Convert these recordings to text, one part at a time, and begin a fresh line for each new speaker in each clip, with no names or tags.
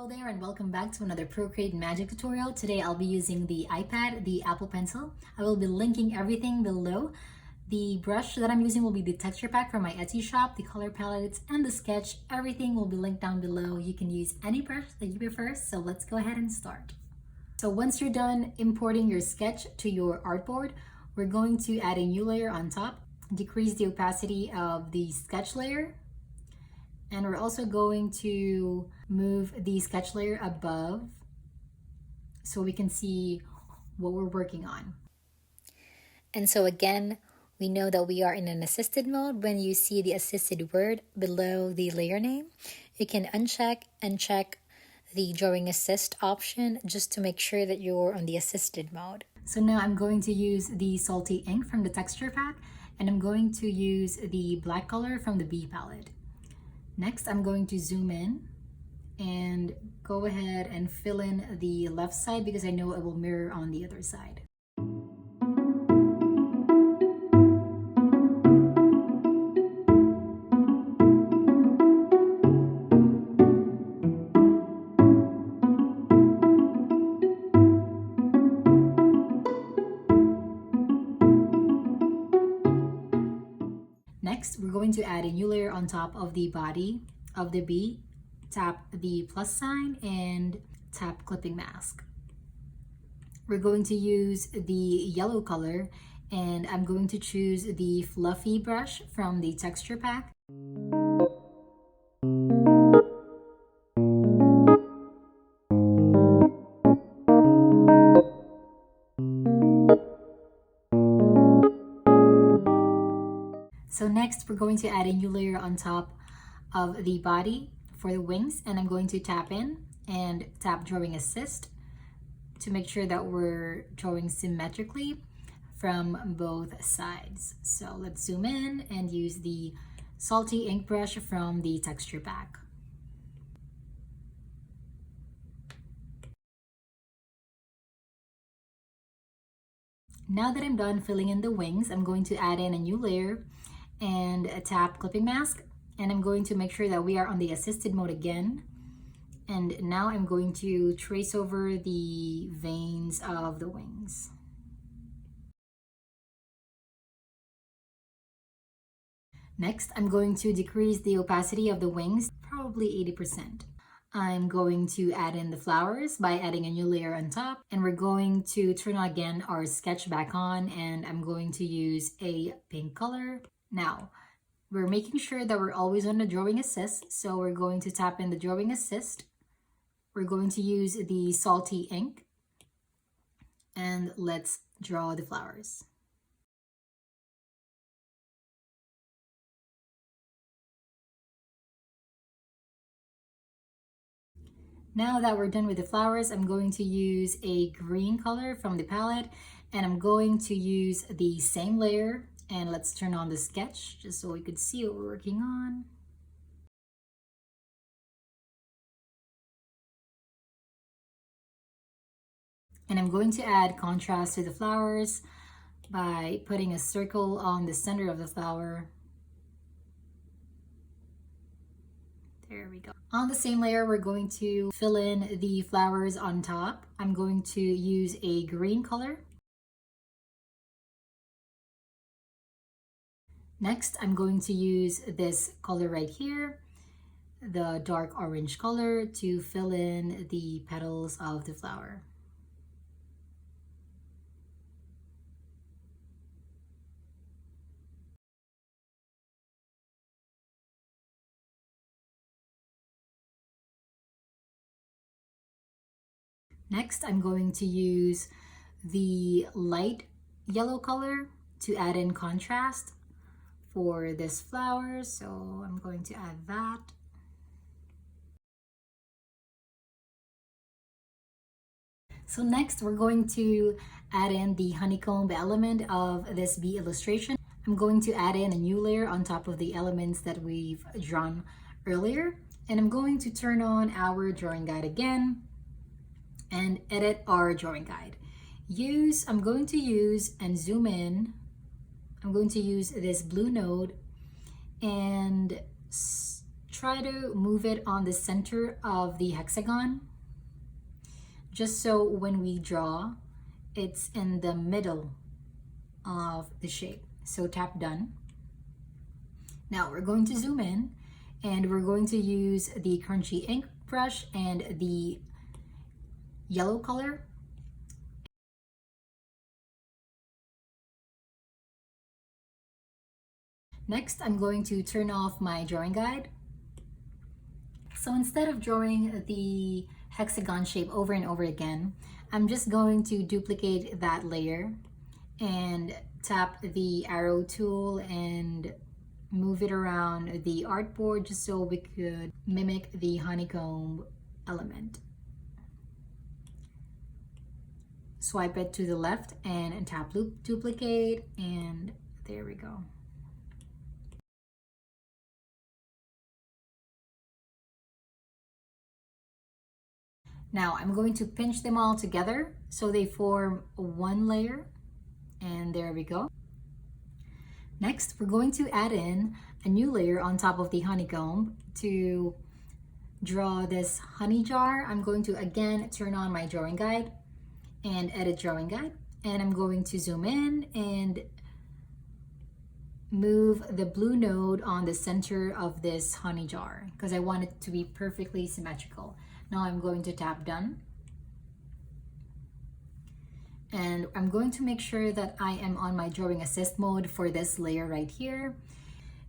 Hello there and welcome back to another Procreate Magic tutorial. Today I'll be using the iPad, the Apple Pencil. I will be linking everything below. The brush that I'm using will be the texture pack from my Etsy shop, the color palettes, and the sketch. Everything will be linked down below. You can use any brush that you prefer, so let's go ahead and start. So once you're done importing your sketch to your artboard, we're going to add a new layer on top, decrease the opacity of the sketch layer, and we're also going to move the sketch layer above so we can see what we're working on. And so again, we know that we are in an assisted mode. When you see the assisted word below the layer name, you can uncheck and check the drawing assist option just to make sure that you're on the assisted mode. So now I'm going to use the salty ink from the texture pack, and I'm going to use the black color from the B palette. Next, I'm going to zoom in and go ahead and fill in the left side because I know it will mirror on the other side. Next, we're going to add a new layer on top of the body of the bee. Tap the plus sign and tap clipping mask. We're going to use the yellow color, and I'm going to choose the fluffy brush from the texture pack. So next, we're going to add a new layer on top of the body for the wings, and I'm going to tap in and tap drawing assist to make sure that we're drawing symmetrically from both sides. So let's zoom in and use the salty ink brush from the texture pack. Now that I'm done filling in the wings, I'm going to add in a new layer and tap clipping mask, and I'm going to make sure that we are on the assisted mode again. And now I'm going to trace over the veins of the wings. Next, I'm going to decrease the opacity of the wings, probably 80%. I'm going to add in the flowers by adding a new layer on top, and we're going to turn again our sketch back on, and I'm going to use a pink color. Now, we're making sure that we're always on the drawing assist, so we're going to tap in the drawing assist. We're going to use the salty ink, and let's draw the flowers. Now that we're done with the flowers, I'm going to use a green color from the palette, and I'm going to use the same layer, and let's turn on the sketch just so we could see what we're working on. And I'm going to add contrast to the flowers by putting a circle on the center of the flower. There we go. On the same layer, we're going to fill in the flowers on top. I'm going to use a green color. Next, I'm going to use this color right here, the dark orange color, to fill in the petals of the flower. Next, I'm going to use the light yellow color to add in contrast for this flower. So I'm going to add that. So next, we're going to add in the honeycomb element of this bee illustration. I'm going to add in a new layer on top of the elements that we've drawn earlier. And I'm going to turn on our drawing guide again and edit our drawing guide. I'm going to use and zoom in. I'm going to use this blue node and try to move it on the center of the hexagon, just so when we draw, it's in the middle of the shape. So tap done. Now we're going to zoom in and we're going to use the crunchy ink brush and the yellow color. Next, I'm going to turn off my drawing guide. So instead of drawing the hexagon shape over and over again, I'm just going to duplicate that layer and tap the arrow tool and move it around the artboard just so we could mimic the honeycomb element. Swipe it to the left and tap loop duplicate, and there we go. Now I'm going to pinch them all together so they form one layer, and there we go. Next, we're going to add in a new layer on top of the honeycomb to draw this honey jar. I'm going to again turn on my drawing guide and edit drawing guide, and I'm going to zoom in and move the blue node on the center of this honey jar because I want it to be perfectly symmetrical. Now I'm going to tap done. And I'm going to make sure that I am on my drawing assist mode for this layer right here.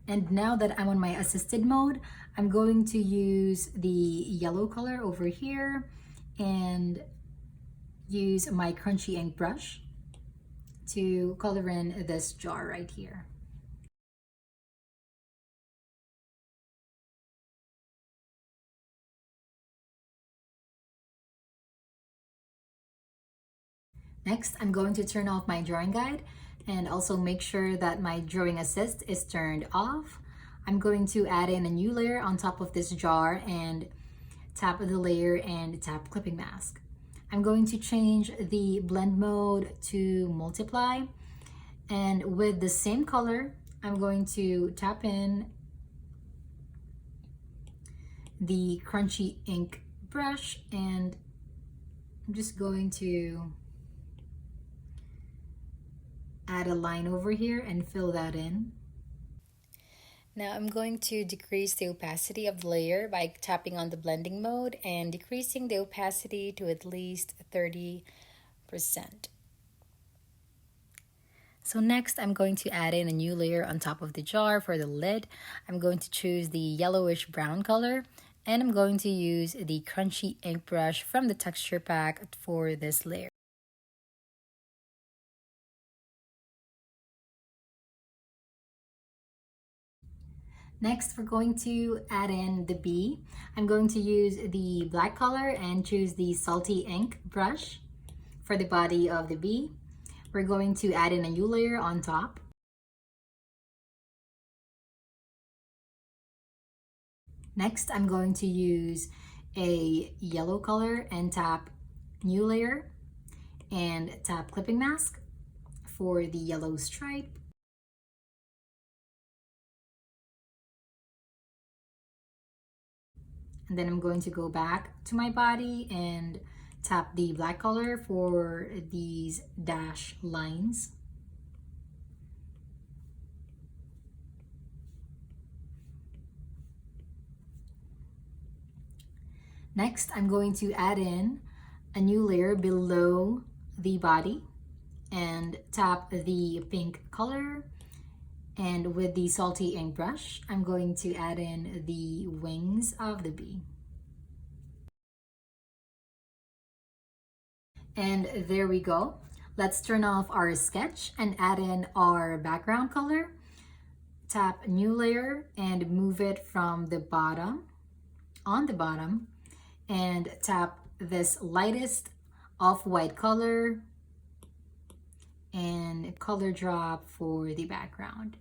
And now that I'm on my assisted mode, I'm going to use the yellow color over here and use my crunchy ink brush to color in this jar right here. Next, I'm going to turn off my drawing guide and also make sure that my drawing assist is turned off. I'm going to add in a new layer on top of this jar and tap the layer and tap clipping mask. I'm going to change the blend mode to multiply, and with the same color, I'm going to tap in the crunchy ink brush, and I'm just going to add a line over here and fill that in. Now I'm going to decrease the opacity of the layer by tapping on the blending mode and decreasing the opacity to at least 30%. So next I'm going to add in a new layer on top of the jar for the lid. I'm going to choose the yellowish brown color, and I'm going to use the crunchy ink brush from the texture pack for this layer. Next, we're going to add in the bee. I'm going to use the black color and choose the salty ink brush for the body of the bee. We're going to add in a new layer on top. Next, I'm going to use a yellow color and tap new layer and tap clipping mask for the yellow stripe. And then I'm going to go back to my body and tap the black color for these dash lines. Next, I'm going to add in a new layer below the body and tap the pink color. And with the salty ink brush, I'm going to add in the wings of the bee. And there we go. Let's turn off our sketch and add in our background color. Tap new layer and move it from the bottom, on the bottom, and tap this lightest off-white color and color drop for the background.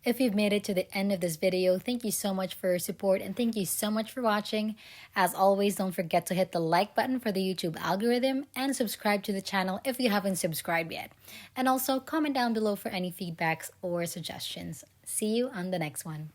If you've made it to the end of this video, thank you so much for your support and thank you so much for watching. As always, don't forget to hit the like button for the YouTube algorithm and subscribe to the channel if you haven't subscribed yet. And also comment down below for any feedbacks or suggestions. See you on the next one.